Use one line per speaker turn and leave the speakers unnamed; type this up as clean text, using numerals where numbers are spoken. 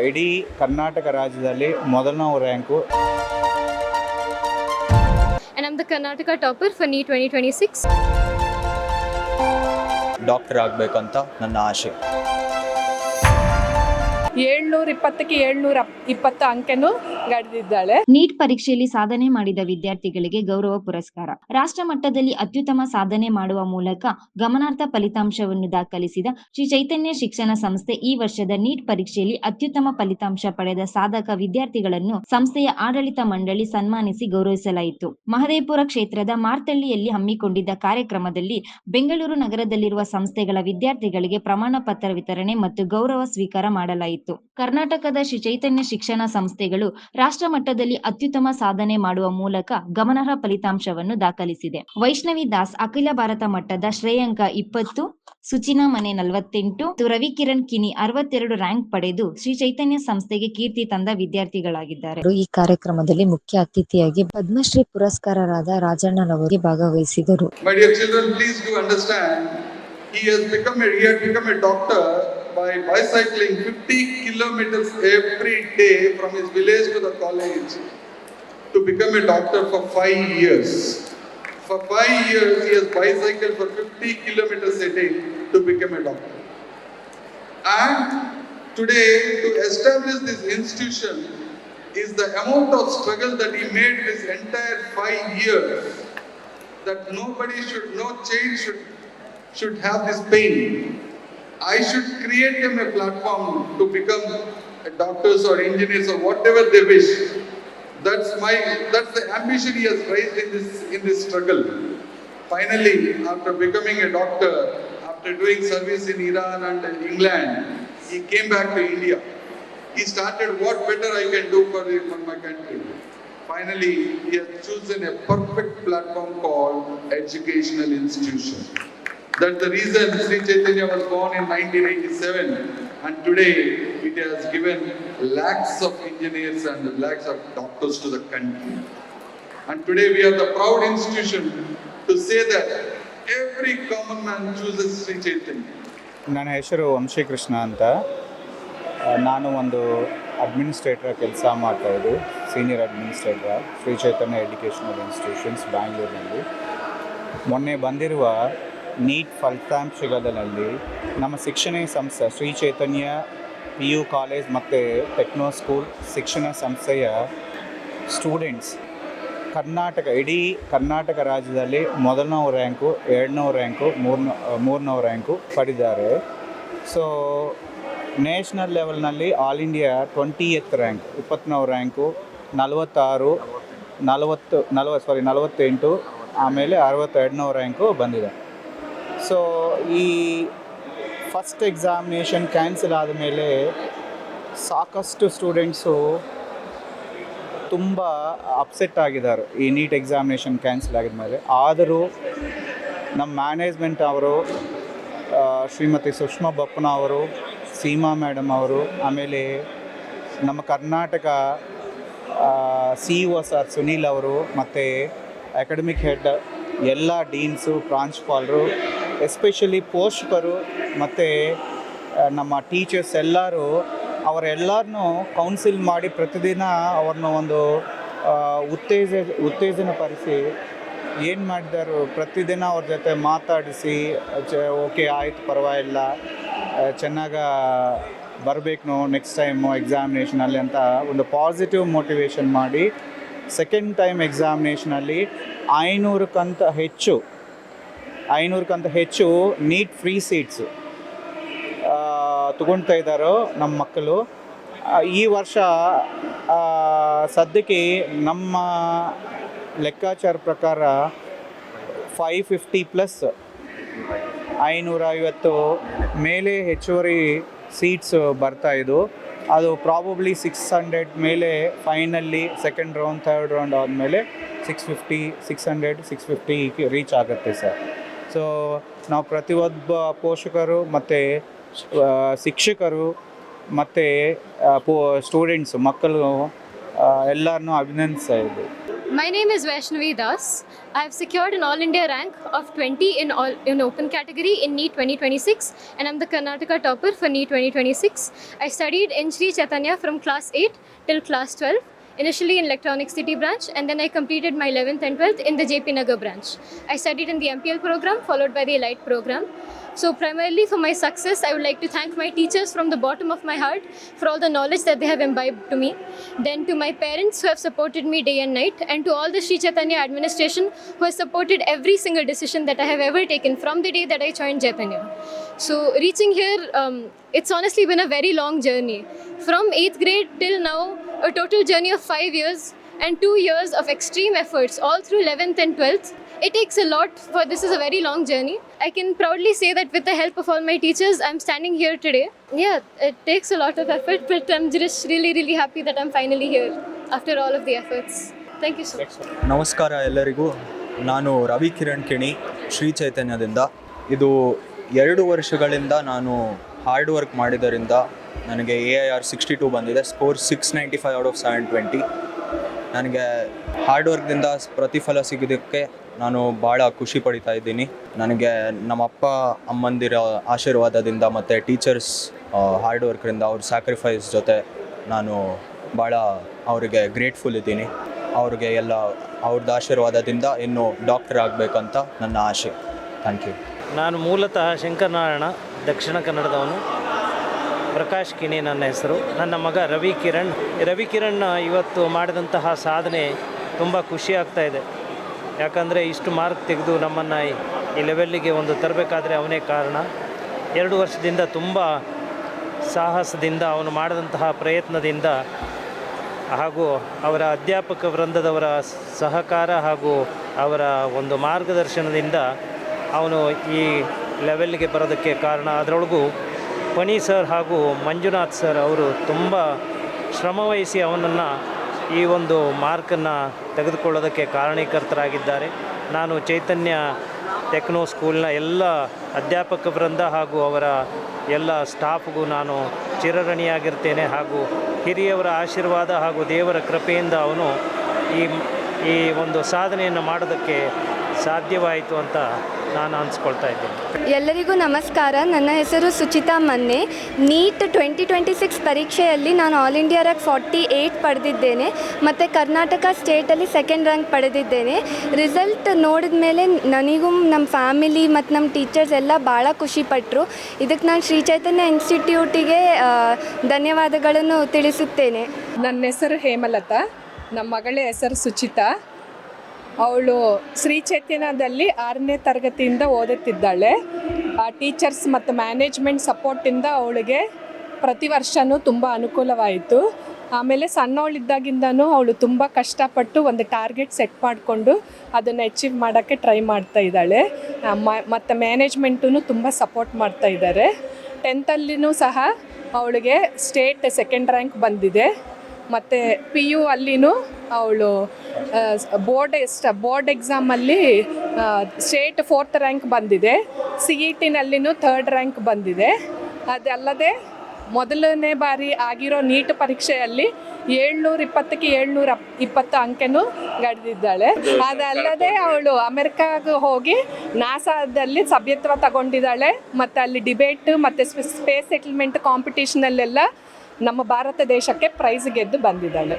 ಇಡೀ ಕರ್ನಾಟಕ ರಾಜ್ಯದಲ್ಲಿ ಮೊದಲನೇ rank.
And I'm the Karnataka topper for NEET 2026.
Doctor ಆಗಬೇಕಂತ ನನ್ನ ಆಸೆ.
720ಕ್ಕೆ 720 ಅಂಕನೂ ಗಳಿಸಿದ್ದಾಳೆ.
ನೀಟ್ ಪರೀಕ್ಷೆಯಲ್ಲಿ ಸಾಧನೆ ಮಾಡಿದ ವಿದ್ಯಾರ್ಥಿಗಳಿಗೆ ಗೌರವ ಪುರಸ್ಕಾರ. ರಾಷ್ಟ್ರ ಮಟ್ಟದಲ್ಲಿ ಅತ್ಯುತ್ತಮ ಸಾಧನೆ ಮಾಡುವ ಮೂಲಕ ಗಮನಾರ್ಹ ಫಲಿತಾಂಶವನ್ನು ದಾಖಲಿಸಿದ ಶ್ರೀ ಚೈತನ್ಯ ಶಿಕ್ಷಣ ಸಂಸ್ಥೆ ಈ ವರ್ಷದ ನೀಟ್ ಪರೀಕ್ಷೆಯಲ್ಲಿ ಅತ್ಯುತ್ತಮ ಫಲಿತಾಂಶ ಪಡೆದ ಸಾಧಕ ವಿದ್ಯಾರ್ಥಿಗಳನ್ನು ಸಂಸ್ಥೆಯ ಆಡಳಿತ ಮಂಡಳಿ ಸನ್ಮಾನಿಸಿ ಗೌರವಿಸಲಾಯಿತು. ಮಹದೇವಪುರ ಕ್ಷೇತ್ರದ ಮಾರ್ತಳ್ಳಿಯಲ್ಲಿ ಹಮ್ಮಿಕೊಂಡಿದ್ದ ಕಾರ್ಯಕ್ರಮದಲ್ಲಿ ಬೆಂಗಳೂರು ನಗರದಲ್ಲಿರುವ ಸಂಸ್ಥೆಗಳ ವಿದ್ಯಾರ್ಥಿಗಳಿಗೆ ಪ್ರಮಾಣ ಪತ್ರ ವಿತರಣೆ ಮತ್ತು ಗೌರವ ಸ್ವೀಕಾರ ಮಾಡಲಾಯಿತು. ಕರ್ನಾಟಕದ ಶ್ರೀ ಚೈತನ್ಯ ಶಿಕ್ಷಣ ಸಂಸ್ಥೆಗಳು ರಾಷ್ಟ್ರ ಮಟ್ಟದಲ್ಲಿ ಅತ್ಯುತ್ತಮ ಸಾಧನೆ ಮಾಡುವ ಮೂಲಕ ಗಮನಾರ್ಹ ಫಲಿತಾಂಶವನ್ನು ದಾಖಲಿಸಿದೆ. ವೈಷ್ಣವಿ ದಾಸ್ ಅಖಿಲ ಭಾರತ ಮಟ್ಟದ ಶ್ರೇಯಾಂಕ 20, ಸುಚಿನಾ ಮನೆ 48, ರವಿಕಿರಣ್ ಕಿನಿ 62 ರ್ಯಾಂಕ್ ಪಡೆದು ಶ್ರೀ ಚೈತನ್ಯ ಸಂಸ್ಥೆಗೆ ಕೀರ್ತಿ ತಂದ ವಿದ್ಯಾರ್ಥಿಗಳಾಗಿದ್ದಾರೆ.
ಈ ಕಾರ್ಯಕ್ರಮದಲ್ಲಿ ಮುಖ್ಯ ಅತಿಥಿಯಾಗಿ ಪದ್ಮಶ್ರೀ ಪುರಸ್ಕಾರರಾದ ರಾಜಣ್ಣನವರು ಭಾಗವಹಿಸಿದರು.
My dear children, please do understand, he had become a doctor by bicycling 50 kilometers every day from his village to the college to become a doctor for 5 years. For 5 years he has bicycled for 50 kilometers a day to become a doctor. And today to establish this institution is the amount of struggle that he made this entire 5 years, that no child should have this pain. I should create them a platform to become doctors or engineers or whatever they wish. That's the ambition he has raised in this struggle. Finally, after becoming a doctor, after doing service in Iran and England, he came back to India. He started what better I can do for my country. Finally, he has chosen a perfect platform called educational institution. That's the reason Sri Chaitanya was born in 1987, and today it has given lakhs of engineers and lakhs of doctors to the country. And today we are the proud institution to say that every common man chooses Sri Chaitanya.
ನನ್ನ ಹೆಸರು ವಂಶೀಕೃಷ್ಣ ಅಂತ. ನಾನು ಒಂದು administrator ಕೆಲಸ ಮಾಡ್ತಾಯಿದ್ದು, senior administrator Shri ಚೈತನ್ಯ educational institutions ಬ್ಯಾಂಗ್ಳೂರಿನಲ್ಲಿ. ಮೊನ್ನೆ ಬಂದಿರುವ neat ಫಲಿತಾಂಶಗಳಲ್ಲಿ ನಮ್ಮ ಶಿಕ್ಷಣ ಸಂಸ್ಥೆ ಶ್ರೀ ಚೈತನ್ಯ PU ಕಾಲೇಜ್ ಮತ್ತು ಟೆಕ್ನೋ ಸ್ಕೂಲ್ ಶಿಕ್ಷಣ ಸಂಸ್ಥೆಯ ಸ್ಟೂಡೆಂಟ್ಸ್ ಇಡೀ ಕರ್ನಾಟಕ ರಾಜ್ಯದಲ್ಲಿ ಮೊದಲನೇ ರ್ಯಾಂಕು, 2ನೇ ರ್ಯಾಂಕು, 3ನೇ ರ್ಯಾಂಕು ಪಡೆದಿದ್ದಾರೆ. ಸೊ ನ್ಯಾಷನಲ್ ಲೆವೆಲ್ನಲ್ಲಿ ಆಲ್ ಇಂಡಿಯಾ 20th ರ್ಯಾಂಕ್, 20ನೇ ರ್ಯಾಂಕು, 48, ಆಮೇಲೆ 62ನೇ ರ್ಯಾಂಕು ಬಂದಿದೆ. ಸೊ ಈ ಫಸ್ಟ್ ಎಕ್ಸಾಮಿನೇಷನ್ ಕ್ಯಾನ್ಸಲ್ ಆದಮೇಲೆ ಸಾಕಷ್ಟು ಸ್ಟೂಡೆಂಟ್ಸು ತುಂಬ ಅಪ್ಸೆಟ್ ಆಗಿದ್ದಾರೆ ಈ ನೀಟ್ ಎಕ್ಸಾಮಿನೇಷನ್ ಕ್ಯಾನ್ಸಲ್ ಆಗಿದ್ಮೇಲೆ. ಆದರೂ ನಮ್ಮ ಮ್ಯಾನೇಜ್ಮೆಂಟ್ ಅವರು, ಶ್ರೀಮತಿ ಸುಷ್ಮಾ ಬಪ್ಪನ ಅವರು, ಸೀಮಾ ಮೇಡಮ್ ಅವರು, ಆಮೇಲೆ ನಮ್ಮ ಕರ್ನಾಟಕ CEO ಸರ್ ಸುನೀಲ್ ಅವರು, ಮತ್ತು ಅಕಾಡೆಮಿಕ್ ಹೆಡ್ ಎಲ್ಲ ಡೀನ್ಸು, ಪ್ರಾಂಶುಪಾಲರು, ಎಸ್ಪೆಷಲಿ ಪೋಷಕರು ಮತ್ತು ನಮ್ಮ ಟೀಚರ್ಸ್ ಎಲ್ಲರೂ ಅವರೆಲ್ಲರನ್ನೂ ಕೌನ್ಸಿಲ್ ಮಾಡಿ ಪ್ರತಿದಿನ ಅವ್ರನ್ನ ಒಂದು ಉತ್ತೇಜನ ಪಡಿಸಿ ಏನು ಮಾಡಿದರು, ಪ್ರತಿದಿನ ಅವ್ರ ಜೊತೆ ಮಾತಾಡಿಸಿ ಓಕೆ ಆಯಿತು ಪರವಾಗಿಲ್ಲ, ಚೆನ್ನಾಗಿ ಬರಬೇಕು ನೆಕ್ಸ್ಟ್ ಟೈಮು ಎಕ್ಸಾಮಿನೇಷನಲ್ಲಿ ಅಂತ ಒಂದು ಪಾಸಿಟಿವ್ ಮೋಟಿವೇಶನ್ ಮಾಡಿ ಸೆಕೆಂಡ್ ಟೈಮ್ ಎಕ್ಸಾಮಿನೇಷನಲ್ಲಿ 500ಕ್ಕಿಂತ ಹೆಚ್ಚು ನೀಟ್ ಫ್ರೀ ಸೀಟ್ಸು ತಗೊಳ್ತಾ ಇದ್ದಾರೋ ನಮ್ಮ ಮಕ್ಕಳು. ಈ ವರ್ಷ ಸದ್ಯಕ್ಕೆ ನಮ್ಮ ಲೆಕ್ಕಾಚಾರ ಪ್ರಕಾರ 550+, 550 ಮೇಲೆ ಹೆಚ್ಚುವರಿ ಸೀಟ್ಸ್ ಬರ್ತಾಯಿದ್ದು. ಅದು ಪ್ರಾಬಬ್ಲಿ 600 ಮೇಲೆ finally second round, third round ಆದಮೇಲೆ 650, 600, 650 ರೀಚ್ ಆಗುತ್ತೆ ಸರ್. ಸೊ ನಾವು ಪ್ರತಿಯೊಬ್ಬ ಪೋಷಕರು ಮತ್ತು ಶಿಕ್ಷಕರು ಮತ್ತು ಸ್ಟೂಡೆಂಟ್ಸು ಮಕ್ಕಳು ಎಲ್ಲರನ್ನೂ ಅಭಿನಂದಿಸ್ತಾ ಇದ್ದೀವಿ.
My name is Vaishnavi Das. I have secured an All India rank of 20 in open category in NEET 2026, and I'm the Karnataka topper for NEET 2026. I studied in Sri Chaitanya from class 8 till class 12. Initially in Electronic City branch, and then I completed my 11th and 12th in the JP Nagar branch. I studied in the MPL program followed by the Elite program. So primarily for my success, I would like to thank my teachers from the bottom of my heart for all the knowledge that they have imbibed to me. Then to my parents who have supported me day and night, and to all the Sri Chaitanya administration who has supported every single decision that I have ever taken from the day that I joined Chaitanya. So reaching here, it's honestly been a very long journey. From 8th grade till now, a total journey of 5 years and 2 years of extreme efforts all through 11th and 12th. It takes a lot, for this is a very long journey. I can proudly say that with the help of all my teachers, I'm standing here today. Yeah, it takes a lot of effort, but I'm just really happy that I'm finally here after all of the efforts. Thank you so much.
ನಮಸ್ಕಾರ ಎಲ್ಲರಿಗೂ. ನಾನು ರವಿ ಕಿರಣ್ ಕಿಣಿ, ಶ್ರೀ ಚೈತನ್ಯದಿಂದ. ಇದು 2 ವರ್ಷಗಳಿಂದ ನಾನು hard work ಮಾಡಿದ್ದರಿಂದ ನನಗೆ AIR 62 ಬಂದಿದೆ. Score 695 out of 720. ನನಗೆ ಹಾರ್ಡ್ ವರ್ಕ್ದಿಂದ ಪ್ರತಿಫಲ ಸಿಗೋದಕ್ಕೆ ನಾನು ಭಾಳ ಖುಷಿ ಪಡಿತಾ ಇದ್ದೀನಿ. ನನಗೆ ನಮ್ಮ ಅಪ್ಪ ಅಮ್ಮಂದಿರ ಆಶೀರ್ವಾದದಿಂದ ಮತ್ತು ಟೀಚರ್ಸ್ ಹಾರ್ಡ್ ವರ್ಕ್ರಿಂದ ಅವ್ರ ಸ್ಯಾಕ್ರಿಫೈಸ್ ಜೊತೆ ನಾನು ಭಾಳ ಅವರಿಗೆ ಗ್ರೇಟ್ಫುಲ್ ಇದ್ದೀನಿ. ಅವ್ರಿಗೆ ಎಲ್ಲ ಅವ್ರದ್ದು ಆಶೀರ್ವಾದದಿಂದ ಇನ್ನೂ ಡಾಕ್ಟರ್ ಆಗಬೇಕಂತ ನನ್ನ ಆಸೆ. Thank you.
ನಾನು ಮೂಲತಃ ಶಂಕರನಾರಾಯಣ, ದಕ್ಷಿಣ ಕನ್ನಡದವನು. ಪ್ರಕಾಶ್ ಕಿಣಿ ನನ್ನ ಹೆಸರು. ನನ್ನ ಮಗ ರವಿ ಕಿರಣ್ ಇವತ್ತು ಮಾಡಿದಂತಹ ಸಾಧನೆ ತುಂಬ ಖುಷಿ ಆಗ್ತಾ ಇದೆ. ಯಾಕಂದರೆ ಇಷ್ಟು ಮಾರ್ಕ್ ತೆಗೆದು ನಮ್ಮನ್ನು ಈ ಲೆವೆಲ್ಲಿಗೆ ಒಂದು ತರಬೇಕಾದ್ರೆ ಅವನೇ ಕಾರಣ. 2 ವರ್ಷದಿಂದ ತುಂಬ ಸಾಹಸದಿಂದ ಅವನು ಮಾಡಿದಂತಹ ಪ್ರಯತ್ನದಿಂದ ಹಾಗೂ ಅವರ ಅಧ್ಯಾಪಕ ವೃಂದದವರ ಸಹಕಾರ ಹಾಗೂ ಅವರ ಒಂದು ಮಾರ್ಗದರ್ಶನದಿಂದ ಅವನು ಈ ಲೆವೆಲ್ಗೆ ಬರೋದಕ್ಕೆ ಕಾರಣ. ಅದರೊಳಗೂ ಪಣಿ ಸರ್ ಹಾಗೂ ಮಂಜುನಾಥ್ ಸರ್ ಅವರು ತುಂಬ ಶ್ರಮವಹಿಸಿ ಅವನನ್ನು ಈ ಒಂದು ಮಾರ್ಕನ್ನು ತೆಗೆದುಕೊಳ್ಳೋದಕ್ಕೆ ಕಾರಣೀಕರ್ತರಾಗಿದ್ದಾರೆ. ನಾನು ಚೈತನ್ಯ ಟೆಕ್ನೋ ಸ್ಕೂಲ್ನ ಎಲ್ಲ ಅಧ್ಯಾಪಕ ವೃಂದ ಹಾಗೂ ಅವರ ಎಲ್ಲ ಸ್ಟಾಫ್ಗೂ ನಾನು ಚಿರಋಣಿಯಾಗಿರ್ತೇನೆ. ಹಾಗೂ ಹಿರಿಯವರ ಆಶೀರ್ವಾದ ಹಾಗೂ ದೇವರ ಕೃಪೆಯಿಂದ ಅವನು ಈ ಒಂದು ಸಾಧನೆಯನ್ನು ಮಾಡೋದಕ್ಕೆ ಸಾಧ್ಯವಾಯಿತು ಅಂತ ನಾನು ಅನಿಸ್ಕೊಳ್ತಾ ಇದ್ದೀನಿ.
ಎಲ್ಲರಿಗೂ ನಮಸ್ಕಾರ. ನನ್ನ ಹೆಸರು ಸುಚಿತಾ ಮನ್ನೆ. ನೀಟ್ 2026 ಪರೀಕ್ಷೆಯಲ್ಲಿ ನಾನು ಆಲ್ ಇಂಡಿಯಾ ರ್ಯಾಂಕ್ 48 ಪಡೆದಿದ್ದೇನೆ ಮತ್ತು ಕರ್ನಾಟಕ ಸ್ಟೇಟಲ್ಲಿ 2nd ರ್ಯಾಂಕ್ ಪಡೆದಿದ್ದೇನೆ. ರಿಸಲ್ಟ್ ನೋಡಿದ ಮೇಲೆ ನನಗೂ ನಮ್ಮ ಫ್ಯಾಮಿಲಿ ಮತ್ತು ನಮ್ಮ ಟೀಚರ್ಸ್ ಎಲ್ಲ ಭಾಳ ಖುಷಿಪಟ್ಟರು. ಇದಕ್ಕೆ ನಾನು ಶ್ರೀ ಚೈತನ್ಯ ಇನ್ಸ್ಟಿಟ್ಯೂಟಿಗೆ ಧನ್ಯವಾದಗಳನ್ನು ತಿಳಿಸುತ್ತೇನೆ.
ನನ್ನ ಹೆಸರು ಹೇಮಲತಾ, ನಮ್ಮ ಮಗಳ ಹೆಸರು ಸುಚಿತಾ. ಅವಳು ಶ್ರೀ ಚೈತನ್ಯದಲ್ಲಿ 6ನೇ ತರಗತಿಯಿಂದ ಓದುತ್ತಿದ್ದಾಳೆ. ಆ ಟೀಚರ್ಸ್ ಮತ್ತು ಮ್ಯಾನೇಜ್ಮೆಂಟ್ ಸಪೋರ್ಟಿಂದ ಅವಳಿಗೆ ಪ್ರತಿ ವರ್ಷವೂ ತುಂಬ ಅನುಕೂಲವಾಯಿತು. ಆಮೇಲೆ ಸಣ್ಣವಳಿದ್ದಾಗಿಂದನೂ ಅವಳು ತುಂಬ ಕಷ್ಟಪಟ್ಟು ಒಂದು ಟಾರ್ಗೆಟ್ ಸೆಟ್ ಮಾಡಿಕೊಂಡು ಅದನ್ನು ಅಚೀವ್ ಮಾಡೋಕ್ಕೆ ಟ್ರೈ ಮಾಡ್ತಾ ಇದ್ದಾಳೆ. ಮತ್ತು ಮ್ಯಾನೇಜ್ಮೆಂಟೂ ತುಂಬ ಸಪೋರ್ಟ್ ಮಾಡ್ತಾ ಇದ್ದಾರೆ. 10th ಸಹ ಅವಳಿಗೆ ಸ್ಟೇಟ್ 2nd ರ್ಯಾಂಕ್ ಬಂದಿದೆ. ಮತ್ತು PU ಅಲ್ಲಿನೂ ಅವಳು ಬೋರ್ಡ್ ಎಕ್ಸಾಮಲ್ಲಿ ಸ್ಟೇಟ್ 4th ರ್ಯಾಂಕ್ ಬಂದಿದೆ. CETನಲ್ಲಿನೂ 3rd ರ್ಯಾಂಕ್ ಬಂದಿದೆ. ಅದಲ್ಲದೆ ಮೊದಲನೇ ಬಾರಿ ಆಗಿರೋ ನೀಟ್ ಪರೀಕ್ಷೆಯಲ್ಲಿ 720ಕ್ಕೆ 720 ಅಂಕನೂ ಗಳಿದಿದ್ದಾಳೆ. ಅದಲ್ಲದೆ ಅವಳು ಅಮೆರಿಕಾಗೆ ಹೋಗಿ ನಾಸಾದಲ್ಲಿ ಸಭ್ಯತ್ವ ತಗೊಂಡಿದ್ದಾಳೆ. ಮತ್ತು ಅಲ್ಲಿ ಡಿಬೇಟ್ ಮತ್ತು ಸ್ಪೇಸ್ ಸೆಟಲ್ಮೆಂಟ್ ಕಾಂಪಿಟೇಷನಲ್ಲೆಲ್ಲ ನಮ್ಮ ಭಾರತ ದೇಶಕ್ಕೆ ಪ್ರೈಸ್ ಗೆದ್ದು ಬಂದಿದ್ದಾಳೆ.